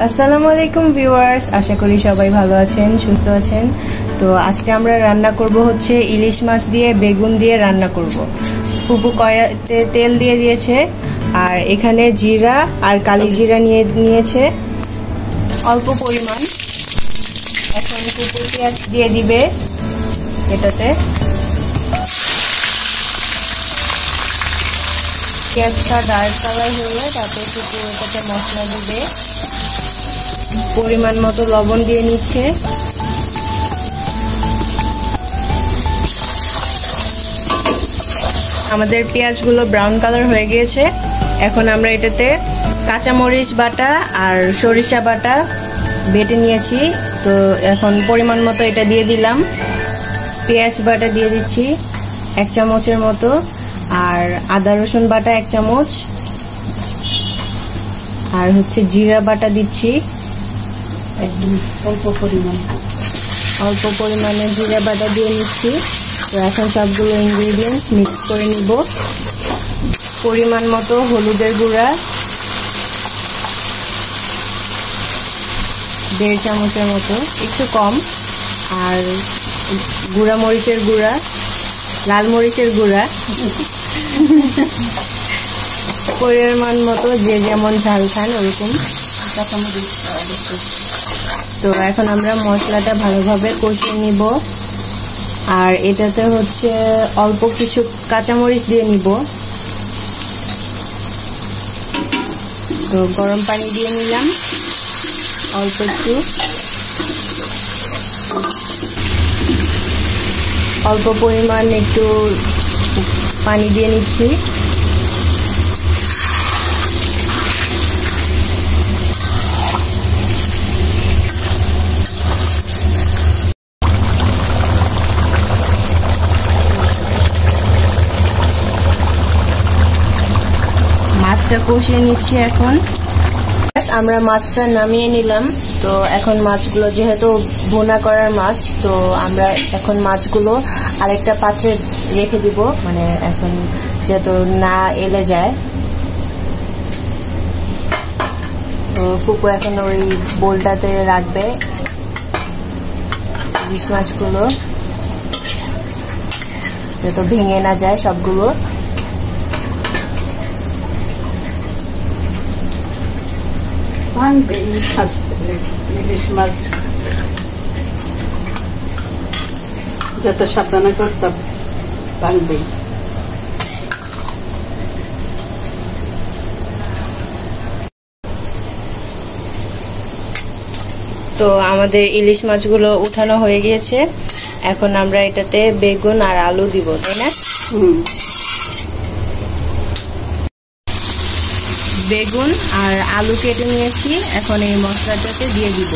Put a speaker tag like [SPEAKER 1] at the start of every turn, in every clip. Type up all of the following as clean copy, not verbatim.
[SPEAKER 1] আসসালামু আলাইকুম ভিউয়ার্স, আশা করি সবাই ভালো আছেন, সুস্থ আছেন। তো আজকে আমরা রান্না করব হচ্ছে ইলিশ মাছ দিয়ে বেগুন দিয়ে রান্না করব। ফুপু কড়াইতে তেল দিয়ে দিয়েছে, আর এখানে জিরা আর কালি জিরা নিয়েছে অল্প পরিমাণ। এখন ফুপু পেঁয়াজ দিয়ে দিবে এটাতে। পেঁয়াজটা ডার্ক কালার হলে তারপরে ফুপু এটাতে মশলা দিবে। পরিমাণ মতো লবণ দিয়ে নিচ্ছে। আমাদের পেঁয়াজগুলো ব্রাউন কালার হয়ে গিয়েছে। এখন আমরা এটাতে কাঁচামরিচ বাটা আর সরিষা বাটা বেটে নিয়েছি। তো এখন পরিমাণ মতো এটা দিয়ে দিলাম। পেঁয়াজ বাটা দিয়ে দিচ্ছি 1 চামচের মতো, আর আদা রসুন বাটা 1 চামচ, আর হচ্ছে জিরা বাটা দিচ্ছি একদম অল্প পরিমাণে জিরা বাটা দিয়ে নিচ্ছি। তো এখন সবগুলো ইনগ্রেডিয়েন্টস মিক্স করে নিব। পরিমাণ মতো হলুদের গুঁড়া 1.5 চামচের মতো, একটু কম, আর গুঁড়া মরিচের গুঁড়া, লাল মরিচের গুঁড়া পরিমাণ মতো, যে যেমন ঝাল খান ওরকম। তো এখন আমরা মশলাটা ভালোভাবে কষিয়ে নিব, আর এটাতে হচ্ছে অল্প কিছু কাঁচামরিচ দিয়ে নিব। তো গরম পানি দিয়ে নিলাম অল্প একটু, অল্প পরিমাণ একটু পানি দিয়ে নিচ্ছি। মাছটা কষিয়ে নিচ্ছি। এখন আমরা মাছটা নামিয়ে নিলাম। তো এখন মাছগুলো যেহেতু ভুনা করার মাছ, তো আমরা এখন মাছগুলো আরেকটা পাত্রে রেখে দিব, মানে এখন যেহেতু না এলে যায়। তো ফুপু এখন ওই বোলটাতে রাখবে ইলিশ মাছগুলো, যাতে ভেঙে না যায় সবগুলো।
[SPEAKER 2] ইলিশ মাছ যত সাবধানে করতাম ভাঙবে।
[SPEAKER 1] তো আমাদের ইলিশ মাছগুলো উঠানো হয়ে গিয়েছে। এখন আমরা এটাতে বেগুন আর আলু দিব, তাই না? বেগুন আর আলু কেটে নিয়েছি, এখন এই মশলাটাতে দিয়ে দিব।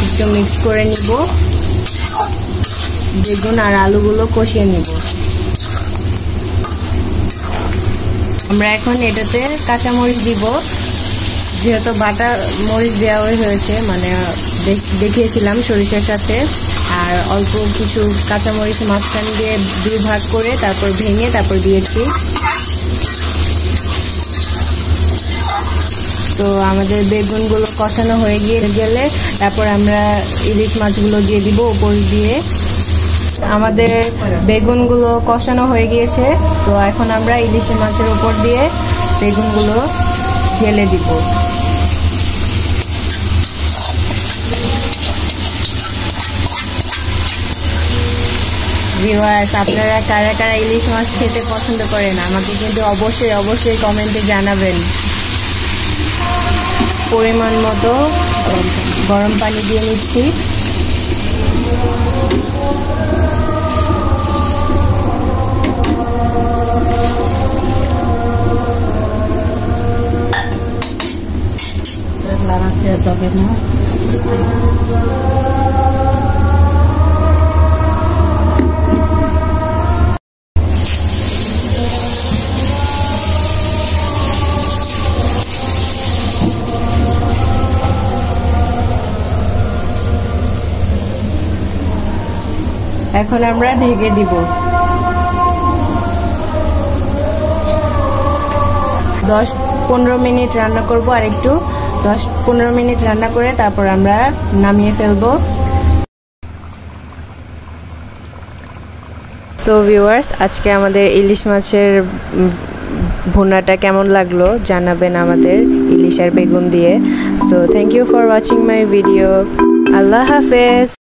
[SPEAKER 1] একটু মিক্স করে নিব, বেগুন আর আলুগুলো কষিয়ে নিব। আমরা এখন এটাতে কাঁচামরিচ দিব, যেহেতু বাটা মরিচ দেওয়া হয়েছে, মানে দেখিয়েছিলাম সরিষার সাথে, আর অল্প কিছু কাঁচামরিচ মাঝখান দিয়ে 2 ভাগ করে তারপর ভেঙে তারপর দিয়েছি। তো আমাদের বেগুনগুলো কষানো হয়ে গেলে তারপর আমরা ইলিশ মাছগুলো দিয়ে দিব উপর দিয়ে। আমাদের বেগুনগুলো কষানো হয়ে গিয়েছে। তো এখন আমরা ইলিশ মাছের উপর দিয়ে বেগুনগুলো ঢেলে দিব। ভিউয়ার্স, আপনারা কারা কারা ইলিশ মাছ খেতে পছন্দ করেন আমাকে কিন্তু অবশ্যই কমেন্টে জানাবেন। পরিমাণ মতো গরম পানি দিয়ে নিচ্ছি।
[SPEAKER 2] লাড়াতে যাবে না,
[SPEAKER 1] এখন আমরা ঢেকে দিব। 10-15 মিনিট রান্না করব, আর একটু 10-15 মিনিট রান্না করে তারপর আমরা নামিয়ে ফেলবো। সো ভিউয়ার্স, আজকে আমাদের ইলিশ মাছের ভুনাটা কেমন লাগলো জানাবেন আমাদের ইলিশ আর বেগুন দিয়ে। So thank you for watching my video. আল্লাহ হাফেজ।